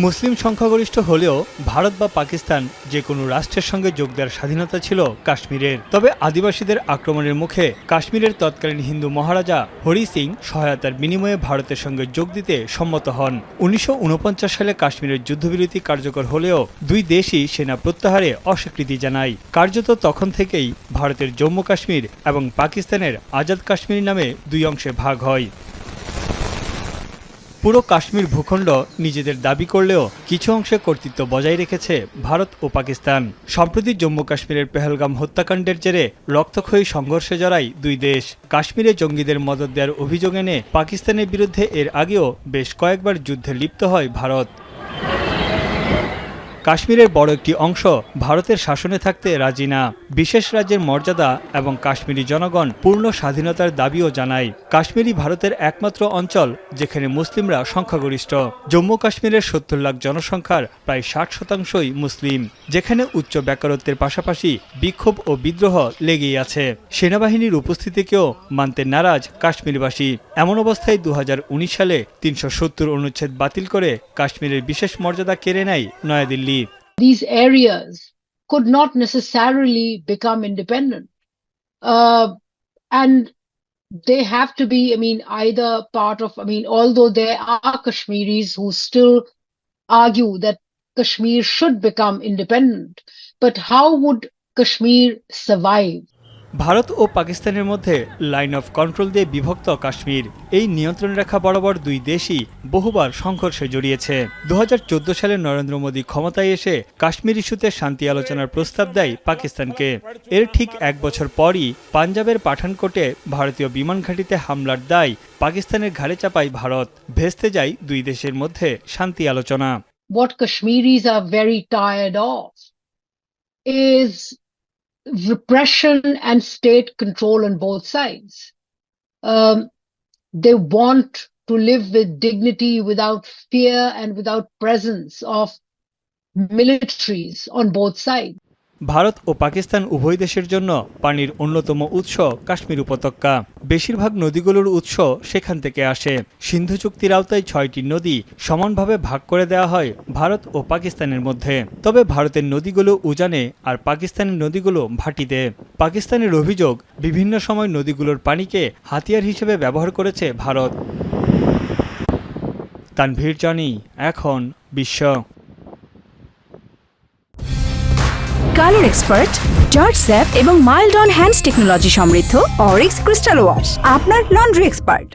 মুসলিম সংখ্যাগরিষ্ঠ হলেও ভারত বা পাকিস্তান যে কোনো রাষ্ট্রের সঙ্গে যোগ দেওয়ার স্বাধীনতা ছিল কাশ্মীরের। তবে আদিবাসীদের আক্রমণের মুখে কাশ্মীরের তৎকালীন হিন্দু মহারাজা হরি সিং সহায়তার বিনিময়ে ভারতের সঙ্গে যোগ দিতে সম্মত হন। ১৯৪৯ সালে কাশ্মীরের যুদ্ধবিরতি কার্যকর হলেও দুই দেশই সেনা প্রত্যাহারে অস্বীকৃতি জানায়। কার্যত তখন থেকেই ভারতের জম্মু কাশ্মীর এবং পাকিস্তানের আজাদ কাশ্মীর নামে দুই অংশে ভাগ হয়। পুরো কাশ্মীর ভূখণ্ড নিজেদের দাবি করলেও কিছু অংশে কর্তৃত্ব বজায় রেখেছে ভারত ও পাকিস্তান। সম্প্রতি জম্মু কাশ্মীরের পেহেলগাম হত্যাকাণ্ডের জেরে রক্তক্ষয়ী সংঘর্ষে জড়ায় দুই দেশ। কাশ্মীরে জঙ্গিদের মদদ দেওয়ার অভিযোগ এনে পাকিস্তানের বিরুদ্ধে এর আগেও বেশ কয়েকবার যুদ্ধে লিপ্ত হয় ভারত। কাশ্মীরের বড় একটি অংশ ভারতের শাসনে থাকতে রাজি না। বিশেষ রাজ্যের মর্যাদা এবং কাশ্মীরি জনগণ পূর্ণ স্বাধীনতার দাবিও জানায়। কাশ্মীরি ভারতের একমাত্র অঞ্চল যেখানে মুসলিমরা সংখ্যাগরিষ্ঠ। জম্মু কাশ্মীরের ৭০ লাখ জনসংখ্যার প্রায় ৬০% মুসলিম, যেখানে উচ্চ বেকারত্বের পাশাপাশি বিক্ষোভ ও বিদ্রোহ লেগেই আছে। সেনাবাহিনীর উপস্থিতিকেও মানতে নারাজ কাশ্মীরবাসী। এমন অবস্থায় ২০১৯ সালে ৩৭০ অনুচ্ছেদ বাতিল করে কাশ্মীরের বিশেষ মর্যাদা কেড়ে নেয় New Delhi. These areas could not necessarily become independent. And they have to be, either part of, although there are Kashmiris who still argue that Kashmir should become independent, but how would Kashmir survive? Bharat ও পাকিস্তানের মধ্যে line of control দিয়ে বিভক্ত কাশ্মীর। এই নিয়ন্ত্রণ রেখা বরাবর দুই দেশই বহুবার সংঘর্ষে জড়িয়েছে। ২০১৪ সালে নরেন্দ্র মোদী ক্ষমতায় এসে কাশ্মীর ইস্যুতে শান্তি আলোচনার প্রস্তাব দেয় পাকিস্তানকে। এর ঠিক এক বছর পরই পাঞ্জাবের পাঠানকোটে ভারতীয় বিমান ঘাঁটিতে হামলার দায় পাকিস্তানের ঘাড়ে চাপায় ভারত। ভেস্তে যায় দুই দেশের মধ্যে শান্তি আলোচনা। What Kashmiris are very tired of is repression and state control on both sides. They want to live with dignity without fear and without presence of militaries on both sides. Bharat ও পাকিস্তান উভয় দেশের জন্য পানির অন্যতম উৎস কাশ্মীর উপত্যকা। বেশিরভাগ নদীগুলোর উৎস সেখান থেকে আসে। সিন্ধু চুক্তির আওতায় ৬টি নদী সমানভাবে ভাগ করে দেওয়া হয় ভারত ও পাকিস্তানের মধ্যে। তবে ভারতের নদীগুলো উজানে আর পাকিস্তানের নদীগুলো ভাটিতে। পাকিস্তানের অভিযোগ, বিভিন্ন সময় নদীগুলোর পানিকে হাতিয়ার হিসেবে ব্যবহার করেছে ভারত। তানভীর জনি, এখন বিশ্ব। কালার এক্সপার্ট, জর্জ স্যাপ এবং মাইল্ড অন হ্যান্ডস টেকনোলজি সমৃদ্ধ অরিক্স ক্রিস্টাল ওয়াশ আপনার লন্ড্রি এক্সপার্ট।